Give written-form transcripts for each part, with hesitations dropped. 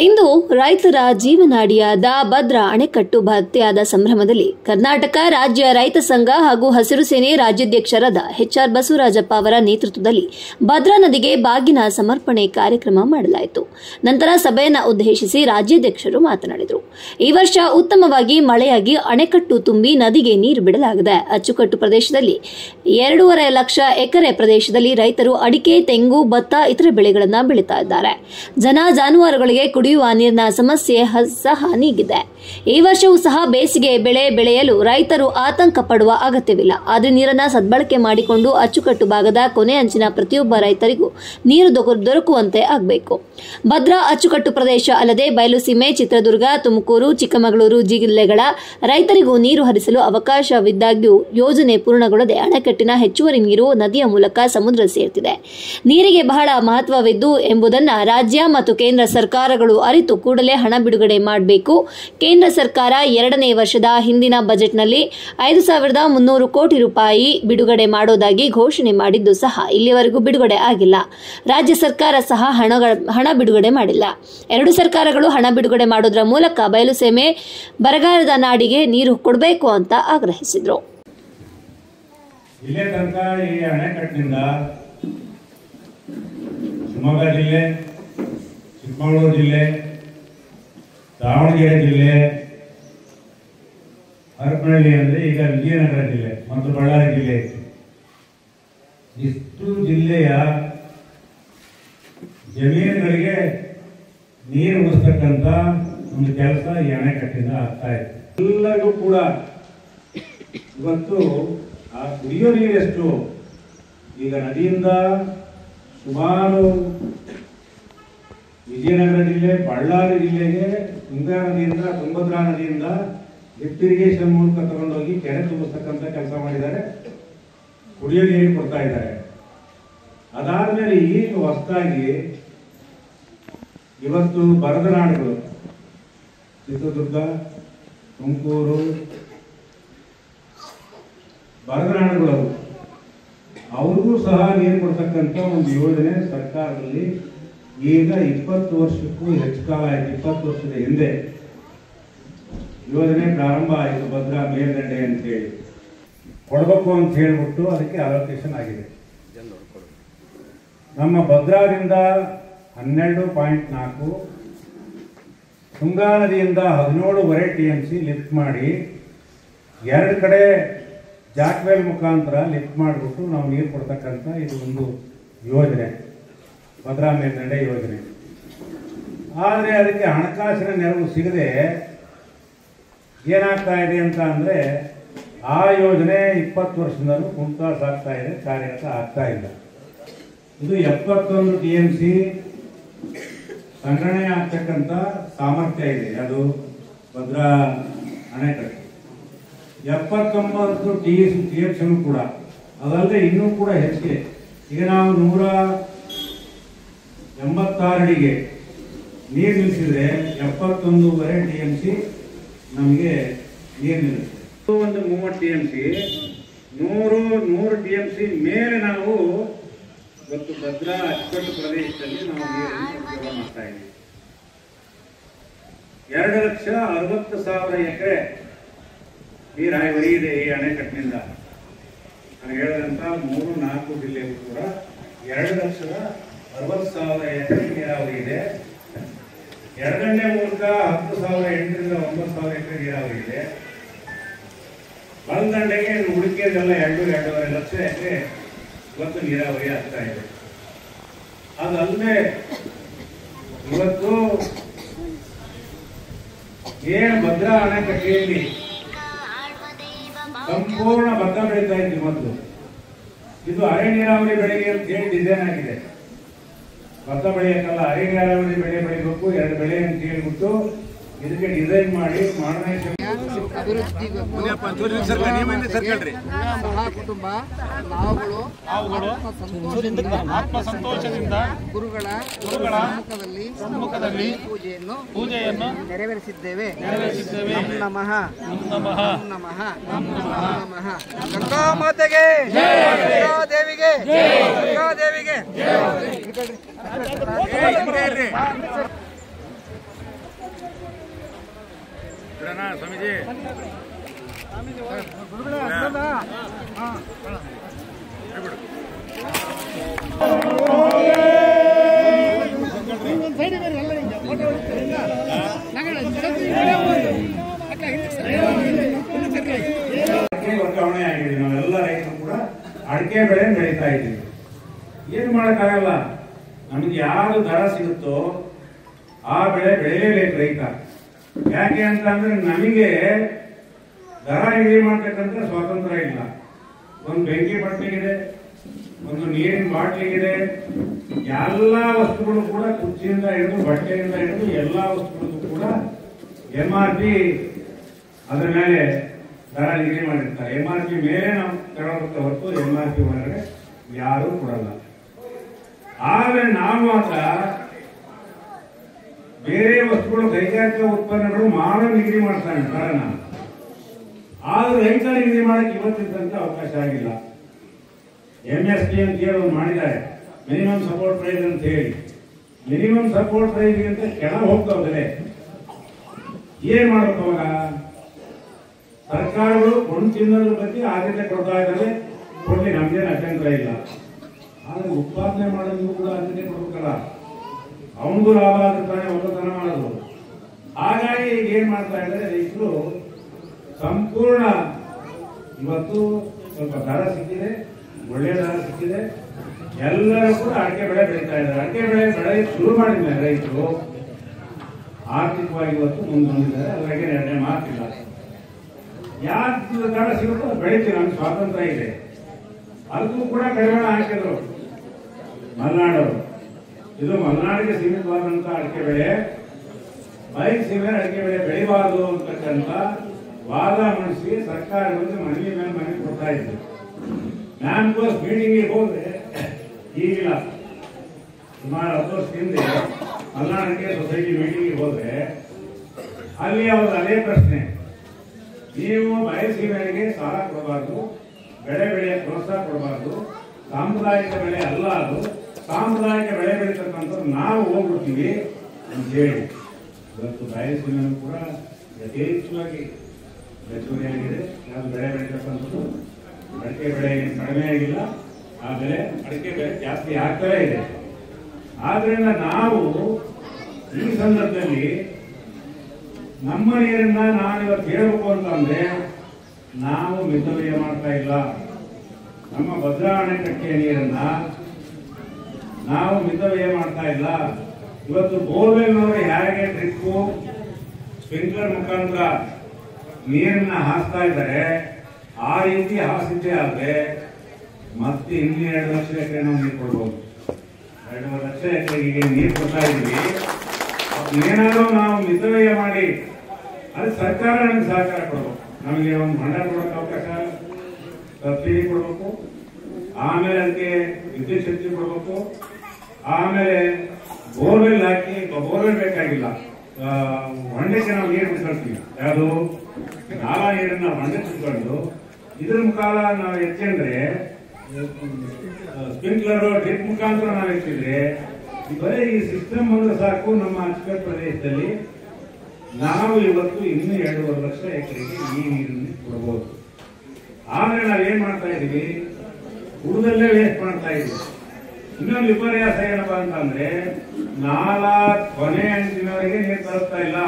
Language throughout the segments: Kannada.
ಇಂದು ರೈತರ ಜೀವನಾಡಿಯಾದ ಭದ್ರಾ ಅಣೆಕಟ್ಟು ಭರ್ತಿಯಾದ ಸಂಭ್ರಮದಲ್ಲಿ ಕರ್ನಾಟಕ ರಾಜ್ಯ ರೈತ ಸಂಘ ಹಾಗೂ ಹಸಿರು ಸೇನೆ ರಾಜ್ಯಾಧ್ಯಕ್ಷರಾದ ಎಚ್.ಆರ್. ಬಸವರಾಜಪ್ಪ ಅವರ ನೇತೃತ್ವದಲ್ಲಿ ಭದ್ರಾ ನದಿಗೆ ಬಾಗಿನ ಸಮರ್ಪಣೆ ಕಾರ್ಯಕ್ರಮ ಮಾಡಲಾಯಿತು. ನಂತರ ಸಭೆಯನ್ನು ಉದ್ದೇಶಿಸಿ ರಾಜ್ಯಾಧ್ಯಕ್ಷರು ಮಾತನಾಡಿದರು. ಈ ವರ್ಷ ಉತ್ತಮವಾಗಿ ಮಳೆಯಾಗಿ ಅಣೆಕಟ್ಟು ತುಂಬಿ ನದಿಗೆ ನೀರು ಬಿಡಲಾಗಿದೆ. ಅಚ್ಚುಕಟ್ಟು ಪ್ರದೇಶದಲ್ಲಿ 2.5 ಲಕ್ಷ ಎಕರೆ ಪ್ರದೇಶದಲ್ಲಿ ರೈತರು ಅಡಿಕೆ, ತೆಂಗು, ಭತ್ತ ಇತರೆ ಬೆಳೆಗಳನ್ನು ಬೆಳೀತಾ ಇದ್ದಾರೆ. ಜಾನುವಾರುಗಳಿಗೆ ಕುಡಿಯುವ ನೀರಿನ ಸಮಸ್ಯೆ ಸಹ ನೀಗಿದೆ. ಈ ವರ್ಷವೂ ಸಹ ಬೇಸಿಗೆ ಬೆಳೆ ಬೆಳೆಯಲು ರೈತರು ಆತಂಕ ಪಡುವ ಅಗತ್ಯವಿಲ್ಲ. ಆದರೆ ನೀರನ್ನು ಸದ್ಬಳಕೆ ಮಾಡಿಕೊಂಡು ಅಚ್ಚುಕಟ್ಟು ಭಾಗದ ಕೊನೆ ಅಂಚಿನ ಪ್ರತಿಯೊಬ್ಬ ರೈತರಿಗೂ ನೀರು ದೊರಕುವಂತೆ ಆಗಬೇಕು. ಭದ್ರಾ ಅಚ್ಚುಕಟ್ಟು ಪ್ರದೇಶ ಅಲ್ಲದೆ ಬಯಲುಸೀಮೆ, ಚಿತ್ರದುರ್ಗ, ತುಮಕೂರು, ಚಿಕ್ಕಮಗಳೂರು ಜಿಲ್ಲೆಗಳ ರೈತರಿಗೂ ನೀರು ಹರಿಸಲು ಅವಕಾಶವಿದ್ದಾಗ್ಯೂ ಯೋಜನೆ ಪೂರ್ಣಗೊಳ್ಳದೆ ಅಣೆಕಟ್ಟಿನ ಹೆಚ್ಚುವರಿ ನೀರು ನದಿಯ ಮೂಲಕ ಸಮುದ್ರ ಸೇರುತ್ತಿದೆ. ನೀರಿಗೆ ಬಹಳ ಮಹತ್ವವಿದ್ದು ಎಂಬುದನ್ನು ರಾಜ್ಯ ಮತ್ತು ಕೇಂದ್ರ ಸರ್ಕಾರಗಳು ಅರಿತು ಕೂಡಲೇ ಹಣ ಬಿಡುಗಡೆ ಮಾಡಬೇಕು. ಕೇಂದ್ರ ಸರ್ಕಾರ 2ನೇ ವರ್ಷದ ಹಿಂದಿನ ಬಜೆಟ್ನಲ್ಲಿ 5,300 ಕೋಟಿ ರೂಪಾಯಿ ಬಿಡುಗಡೆ ಮಾಡೋದಾಗಿ ಘೋಷಣೆ ಮಾಡಿದ್ದು ಸಹ ಇಲ್ಲಿವರೆಗೂ ಬಿಡುಗಡೆ ಆಗಿಲ್ಲ. ರಾಜ್ಯ ಸರ್ಕಾರ ಸಹ ಹಣ ಬಿಡುಗಡೆ ಮಾಡಿಲ್ಲ. 2 ಸರ್ಕಾರಗಳು ಹಣ ಬಿಡುಗಡೆ ಮಾಡೋದ್ರ ಮೂಲಕ ಬಯಲುಸೀಮೆ ಬರಗಾಲದ ನಾಡಿಗೆ ನೀರು ಕೊಡಬೇಕು ಅಂತ ಆಗ್ರಹಿಸಿದರು. ಇಲ್ಲೇ ತನಕ ಈ ಅಣೆಕಟ್ಟಿನಿಂದ ಶಿವಮೊಗ್ಗ ಜಿಲ್ಲೆ, ಚಿಕ್ಕಮಗಳೂರು ಜಿಲ್ಲೆ, ದಾವಣಗೆರೆ ಜಿಲ್ಲೆ, ಹರಪನಹಳ್ಳಿ ಅಂದರೆ ಈಗ ವಿಜಯನಗರ ಜಿಲ್ಲೆ ಮತ್ತು ಬಳ್ಳಾರಿ ಜಿಲ್ಲೆ, ಇಷ್ಟು ಜಿಲ್ಲೆಯ ಜಮೀನುಗಳಿಗೆ ನೀರು ಉಳಿಸ್ತಕ್ಕಂಥ ಒಂದು ಕೆಲಸ ಈ ಅಣೆಕಟ್ಟಿಂದ ಆಗ್ತಾ ಇದೆ. ಎಲ್ಲರಿಗೂ ಕೂಡ ಇವತ್ತು ಆ ಕುಡಿಯೋ ನೀರೆಷ್ಟು ಈಗ ನದಿಯಿಂದ ಸುಮಾರು ವಿಜಯನಗರ ಜಿಲ್ಲೆ, ಬಳ್ಳಾರಿ ಜಿಲ್ಲೆಗೆ ತುಂಗಾ ನದಿಯಿಂದ, ತುಂಗಭದ್ರಾ ನದಿಯಿಂದ ಲಿಫ್ಟ್ ಇರಿಗೇಷನ್ ಮೂಲಕ ತಗೊಂಡೋಗಿ ಕೆರೆ ತುಂಬಿಸ್ತಕ್ಕಂಥ ಕೆಲಸ ಮಾಡಿದ್ದಾರೆ. ಕುಡಿಯೋ ನೀರು ಕೊಡ್ತಾ ಇದ್ದಾರೆ. ಅದಾದ್ಮೇಲೆ ಈಗ ಹೊಸದಾಗಿ ಇವತ್ತು ಬರದ ನಾಡುಗಳು ಚಿತ್ರದುರ್ಗ, ತುಮಕೂರು, ಬರದ ನಾಡುಗಳು ಅವ್ರಿಗೂ ಸಹ ನೀರು ಕೊಡ್ತಕ್ಕಂಥ ಒಂದು ಯೋಜನೆ ಸರ್ಕಾರದಲ್ಲಿ ಈಗ 20 ವರ್ಷಕ್ಕೂ ಹೆಚ್ಚು ಕಾಲ ಆಯಿತು. 20 ವರ್ಷದ ಹಿಂದೆ ಯೋಜನೆ ಪ್ರಾರಂಭ ಆಯಿತು. ಭದ್ರಾ ಮೇಲ್ದಂಡೆ ಅಂತೇಳಿ ಕೊಡಬೇಕು ಅಂತ ಹೇಳಿಬಿಟ್ಟು ಅದಕ್ಕೆ ಅಲೋಕೇಶನ್ ಆಗಿದೆ. ನಮ್ಮ ಭದ್ರಾದಿಂದ 12.4, ತುಂಗಾ ನದಿಯಿಂದ 17.5 TMC ಲಿಫ್ಟ್ ಮಾಡಿ 2 ಕಡೆ ಜಾಕ್ವೆಲ್ ಮುಖಾಂತರ ಲಿಫ್ಟ್ ಮಾಡಿಬಿಟ್ಟು ನಾವು ನೀರು ಕೊಡ್ತಕ್ಕಂಥ ಇದು ಒಂದು ಯೋಜನೆ, ಭದ್ರಾ ಮೇಲ್ದಂಡೆ ಯೋಜನೆ. ಆದರೆ ಅದಕ್ಕೆ ಹಣಕಾಸಿನ ನೆರವು ಸಿಗದೆ ಏನಾಗ್ತಾ ಇದೆ ಅಂತ ಅಂದರೆ ಆ ಯೋಜನೆ 20 ವರ್ಷದಿಂದಲೂ ಕುಂಠಿತ ಸಾಗ್ತಾ ಇದೆ, ಕಾರ್ಯಗತ ಆಗ್ತಾ ಇಲ್ಲ. ಇದು 71 TMC ಸಂಗ್ರಹಣೆ ಆಗ್ತಕ್ಕಂಥ ಸಾಮರ್ಥ್ಯ ಇದೆ ಅದು ಭದ್ರಾ ಅಣೆಕಟ್ಟು. 79 TMC ಕೂಡ ಅದಲ್ಲದೆ ಇನ್ನೂ ಕೂಡ ಹೆಚ್ಚಿಗೆ. ಈಗ ನಾವು 186 ಅಡಿಗೆ ನೀರು ನಿಲ್ಲಿಸಿದ್ರೆ 71.5 TMC ನಮಗೆ ನೀರು ನಿಲ್ಲಿಸ್ತದೆ. ಒಂದು 30 TMC 100 TMC ಮೇಲೆ ನಾವು ಇವತ್ತು ಭದ್ರಾ ಅಚ್ಚುಕಟ್ಟು ಪ್ರದೇಶದಲ್ಲಿ ನಾವು ನೀರನ್ನು ಉಪಯೋಗ ಮಾಡ್ತಾ ಇದ್ದೀವಿ. 2,60,000 ಎಕರೆ ನೀರಾವರಿ ಇದೆ ಈ ಅಣೆಕಟ್ಟಿನಿಂದ. ನಾನು ಹೇಳಿದಂತ 3-4 ಜಿಲ್ಲೆಗೂ ಕೂಡ 2,60,000 ಎಕರೆ ನೀರಾವರಿ ಇದೆ. ಎಡದಂಡೆ ಮೂಲಕ 10,800 ರಿಂದ 9,000 ಎಕರೆ ನೀರಾವರಿ ಇದೆ. ಬಲದಂಡೆಗೆ ಉಳಿಕೆದೆಲ್ಲ 2-2.5 ಲಕ್ಷ ಎಕರೆ ಇವತ್ತು ನೀರಾವರಿ ಆಗ್ತಾ ಇದೆ. ಅದಲ್ಲದೆ ಇವತ್ತು ಏನು ಭದ್ರಾ ಅಣೆಕಟ್ಟೆಯಲ್ಲಿ ಸಂಪೂರ್ಣ ಭತ್ತ ಬೆಳೀತಾ ಇದ್ವಿ ಮೊದಲು. ಇದು ಅರೆ ನೀರಾವರಿ ಬೆಳೆಗೆ ಅಂತ ಹೇಳಿ ಡಿಸೈನ್ ಆಗಿದೆ. ಭತ್ತ ಬೆಳೆಯಕ್ಕಲ್ಲ, ಅರೆ ನೀರಾವರಿ ಬೆಳೆ ಬೆಳಿಬೇಕು, 2 ಬೆಳೆ ಅಂತ ಹೇಳ್ಬಿಟ್ಟು ಇದಕ್ಕೆ ಡಿಸೈನ್ ಮಾಡಿ ಮಾಡರ್ನೈಸೇಷನ್ ಅಭಿವೃದ್ಧಿ ಮಹಾಕುಟುಂಬ ನಾವುಗಳು ಆತ್ಮಸಂತೋಷದಿಂದ ಗುರುಗಳ ಸಮ್ಮುಖದಲ್ಲಿ ಪೂಜೆಯನ್ನು ನೆರವೇರಿಸಿದ್ದೇವೆ. ನಮಃ ನಮಃ ನಮಃ. ಗಂಗಾ ಮಾತೆಗೆ, ಗಂಗಾ ದೇವಿಗೆ, ಗಂಗಾ ದೇವಿಗೆ. ವರ್ಗಾವಣೆ ಆಗಿದೆ. ನಾವೆಲ್ಲ ರೈತರು ಕೂಡ ಅಡಿಕೆ ಬೆಳೆ ಬೆಳೀತಾ ಇದ್ದೀವಿ. ಏನು ಮಾಡೋಕ್ಕಾಗಲ್ಲ, ನಮ್ಗೆ ಯಾವ್ದು ದರ ಸಿಗುತ್ತೋ ಆ ಬೆಳೆ ಬೆಳೆಯಲೇಬೇಕು ರೈತ. ಯಾಕೆ ಅಂತ ಅಂದ್ರೆ ನಮಗೆ ದರ ನಿಗದಿ ಮಾಡ್ತಕ್ಕಂಥ ಸ್ವಾತಂತ್ರ್ಯ ಇಲ್ಲ. ಒಂದು ಬೆಂಕಿ ಪಟ್ಲಿಗಿದೆ, ಒಂದು ನೀರಿನ ಬಾಟ್ಲಿಗಿದೆ, ಎಲ್ಲಾ ವಸ್ತುಗಳು ಕೂಡ ಕುರ್ಚಿಯಿಂದ ಹಿಡಿದು ಬಟ್ಟೆಯಿಂದ ಹಿಡಿದು ಎಲ್ಲಾ ವಸ್ತುಗಳಿಗೂ ಕೂಡ MRP ಅದರ ಮೇಲೆ ದರ ನಿಗದಿ ಮಾಡಿರ್ತಾರೆ. MRP ಮೇಲೆ ನಾವು ತಗೊಳ್ಬೇಕು ಹೊರತು MRP ಒಳಗಡೆ ಯಾರೂ ಕೊಡಲ್ಲ. ಆದ್ರೆ ನಾವು ಮಾತ್ರ ಬೇರೆ ವಸ್ತುಗಳು ಕೈಗಾರಿಕಾ ಉತ್ಪನ್ನಗಳು ಮಾರೋ ನಿಗದಿ ಮಾಡ್ತಾನೆ ದರನ. ಆದ್ರೂ ರೈತ ನಿಗದಿ ಮಾಡಕ್ಕೆ ಇವತ್ತಿದ್ದಂತ ಅವಕಾಶ ಆಗಿಲ್ಲ. MSP ಅಂತ ಹೇಳಿ ಒಂದು ಮಾಡಿದ್ದಾರೆ, ಮಿನಿಮಮ್ ಸಪೋರ್ಟ್ ಪ್ರೈಸ್ ಅಂತ ಹೇಳಿ. ಮಿನಿಮಮ್ ಸಪೋರ್ಟ್ ಪ್ರೈಸ್ಗಿಂತ ಕೆಳಗೆ ಹೋಗ್ತಾವೆ. ಏನ್ ಮಾಡ್ಬೇಕು ಅವಾಗ? ಸರ್ಕಾರಗಳು ಕೊಂಡು ತಿನ್ನೋದ್ರ ಬಗ್ಗೆ ಆದ್ಯತೆ ಕೊಡ್ತಾ ಇದ್ದಾರೆ, ಕೊಡ್ಲಿ, ನಮ್ದೇನು ಅಭ್ಯಂತರ ಇಲ್ಲ. ಆದ್ರೆ ಉತ್ಪಾದನೆ ಮಾಡೋದು ಕೂಡ ಆದ್ಯತೆ ಕೊಡ್ಬೇಕಲ್ಲ, ಅವನಿಗೂ ಲಾಭ ಆಗುತ್ತಾನೆ, ಒಳ್ಳೆತನ ಮಾಡೋದು. ಹಾಗಾಗಿ ಈಗ ಏನ್ ಮಾಡ್ತಾ ಇದ್ದಾರೆ ರೈತರು, ಸಂಪೂರ್ಣ ಇವತ್ತು ಸ್ವಲ್ಪ ದರ ಸಿಕ್ಕಿದೆ, ಒಳ್ಳೆ ದರ ಸಿಕ್ಕಿದೆ, ಎಲ್ಲರೂ ಕೂಡ ಅಡಿಕೆ ಬೆಳೆ ಬೆಳೀತಾ ಇದ್ದಾರೆ. ಅಡಿಕೆ ಬೆಳೆ ಬೆಳೆ ಶುರು ಮಾಡಿದ್ಮೇಲೆ ರೈತರು ಆರ್ಥಿಕವಾಗಿ ಇವತ್ತು ಮುಂದೊಂದಿದ್ದಾರೆ. ಅದ್ರಾಗೆ ಎರಡನೇ ಮಾತಿಲ್ಲ. ಯಾಕೆ ದರ ಸಿಗುತ್ತೋ ಬೆಳಿತೀವಿ, ನಮ್ಗೆ ಸ್ವಾತಂತ್ರ್ಯ ಇದೆ. ಅದಕ್ಕೂ ಕೂಡ ಕಡಿವಾಣ ಹಾಕಿದ್ರು ಮಲೆನಾಡವರು. ಇದು ಮಲೆನಾಡಿಗೆ ಸೀಮಿತವಾದಂತ ಅಡಿಕೆ ಬೆಳೆ, ಬಯಲು ಸೀಮೆ ಅಡಿಕೆ ಬೆಳೆ ಬೆಳಿಬಾರದು ಅಂತಕ್ಕಂಥ ವಾದ ಮಂಡಿಸಿ ಸರ್ಕಾರಗಳಿಗೆ ಮನವಿ ಮೇಲೆ ಮನವಿ ಕೊಡ್ತಾ ಇದ್ರು. ಮ್ಯಾನ್ಕೋಸ್ ಮೀಟಿಂಗಿಗೆ ಹೋದ್ರೆ ಈಗಿಲ್ಲ, ಸುಮಾರು 10 ವರ್ಷ ಹಿಂದೆ ಮಲೆನಾಡು ಅಡಿಕೆ ಸೊಸೈಟಿ ಮೀಟಿಂಗಿಗೆ ಹೋದ್ರೆ ಅಲ್ಲಿ ಅವರು ಅದೇ ಪ್ರಶ್ನೆ, ನೀವು ಬಯಲು ಸೀಮೆಗೆ ಸಾಲ ಕೊಡಬಾರ್ದು, ಬೆಳೆ ಬೆಳೆಯ ಪ್ರೋತ್ಸಾಹ ಕೊಡಬಾರ್ದು, ಸಾಂಪ್ರದಾಯಿಕ ಬೆಳೆ ಅಲ್ಲ ಅದು, ಸಾಂಪ್ರದಾಯಿಕ ಬೆಳೆ ಬೆಳೀತಕ್ಕಂಥದ್ದು ನಾವು ಹೋಗ್ಬಿಡ್ತೀವಿ ಅಂತ ಹೇಳಿ ಇವತ್ತು ಬಯಲು ಸೀಮೆನೂ ಕೂಡ ಯಥೇಚ್ಛವಾಗಿ ಹೆಚ್ಚುವರಿಯಾಗಿದೆ. ಯಾವ್ದು ಬೆಳೆ ಬೆಳೀತಕ್ಕಂಥದ್ದು ಅಡಿಕೆ ಬೆಳೆ ಕಡಿಮೆ ಆಗಿಲ್ಲ, ಆ ಬೆಲೆ ಅಡಿಕೆ ಬೆಲೆ ಜಾಸ್ತಿ ಆಗ್ತಲೇ ಇದೆ. ಆದ್ರಿಂದ ನಾವು ಈ ಸಂದರ್ಭದಲ್ಲಿ ನಮ್ಮ ನೀರನ್ನ ನಾನಿವತ್ತು ಹೇಳಬೇಕು ಅಂತಂದ್ರೆ, ನಾವು ಮಿತವ್ಯಯ ಮಾಡ್ತಾ ಇಲ್ಲ. ನಮ್ಮ ಭದ್ರಾ ಅಣೆಕಟ್ಟೆಯ ನೀರನ್ನ ನಾವು ಮಿತವ್ಯಯ ಮಾಡ್ತಾ ಇಲ್ಲ. ಇವತ್ತು ಬೋರ್ವೆಲ್ ನೋಡಿ ಹೇಗೆ ಡ್ರಿಪ್ಪು ಸ್ಪ್ರಿಂಕ್ಲರ್ ಮುಖಾಂತರ ನೀರನ್ನ ಹಾಸ್ತಾ ಇದ್ದಾರೆ, ಆ ರೀತಿ ಹಾಸಿದ್ದೆ ಆದ್ರೆ ಮತ್ತೆ ಇನ್ನೂ 2 ಲಕ್ಷ ಎಕರೆ ನಾವು ನೀರು ಕೊಡ್ಬೋದು. 2 ಲಕ್ಷ ಎಕರೆಗೆ ನೀರು ಕೊಡ್ತಾ ಇದ್ವಿ. ಏನಾದರೂ ನಾವು ಮಿತವ್ಯಯ ಮಾಡಿ ಅದು ಸರ್ಕಾರ ನಮ್ಗೆ ಸಹಕಾರ ಕೊಡ್ಬೇಕು. ನಮಗೆ ಒಂದು ಭಂಡಾರ ಕೊಡೋಕೆ ಅವಕಾಶ, ಸಬ್ಸಿಡಿ ಕೊಡ್ಬೇಕು, ಆಮೇಲೆ ಅದಕ್ಕೆ ವಿದ್ಯುತ್ ಶಕ್ತಿ ಕೊಡ್ಬೇಕು, ಆಮೇಲೆ ಬೋರ್ವೆಲ್ ಹಾಕಿ, ಬೋರ್ವೆಲ್ ಬೇಕಾಗಿಲ್ಲ, ಹೊಂಡಕ್ಕೆ ನಾವು ನೀರು ಬಿಡ್ಕೊಳ್ತೀವಿ. ಯಾವುದು ನಾಲಾ ನೀರನ್ನ ಹೊಂಡೆ ಬಿಟ್ಕೊಂಡು ಇದ್ರ ಮುಖಾಂತರ ನಾವು ಎಚ್ಚಂದ್ರೆ, ಸ್ಪ್ರಿಂಕ್ಲರ್ ಡ್ರಿಪ್ ಮುಖಾಂತರ ನಾವು ಎತ್ತಿದ್ರೆ ಬರೀ ಈ ಸಿಸ್ಟಮ್ ಬಂದ್ರೆ ಸಾಕು. ನಮ್ಮ ಅಚ್ಚುಕಟ್ಟು ಪ್ರದೇಶದಲ್ಲಿ ನಾವು ಇವತ್ತು ಇನ್ನೂ 2.5 ಲಕ್ಷ ಎಕರೆಗೆ ಈ ನೀರನ್ನು ಕೊಡಬಹುದು. ಆದ್ರೆ ನಾವೇನ್ ಮಾಡ್ತಾ ಇದೀವಿ, ಉಳಿದಲ್ಲೇ ವೇಸ್ಟ್ ಮಾಡ್ತಾ ಇದೀವಿ. ಇನ್ನೊಂದು ವಿಪರ್ಯಾಸ ಏನಪ್ಪಾ ಅಂತಂದ್ರೆ, ನಾಲಾ ಕೊನೆ ಅಂಚಿನವರೆಗೆ ನೀರು ತರಿಸ್ತಾ ಇಲ್ಲ.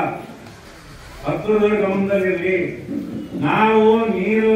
ಹತ್ತಿರದಲ್ಲಿ ಗಮನದಲ್ಲಿರಲಿ, ನಾವು ನೀರು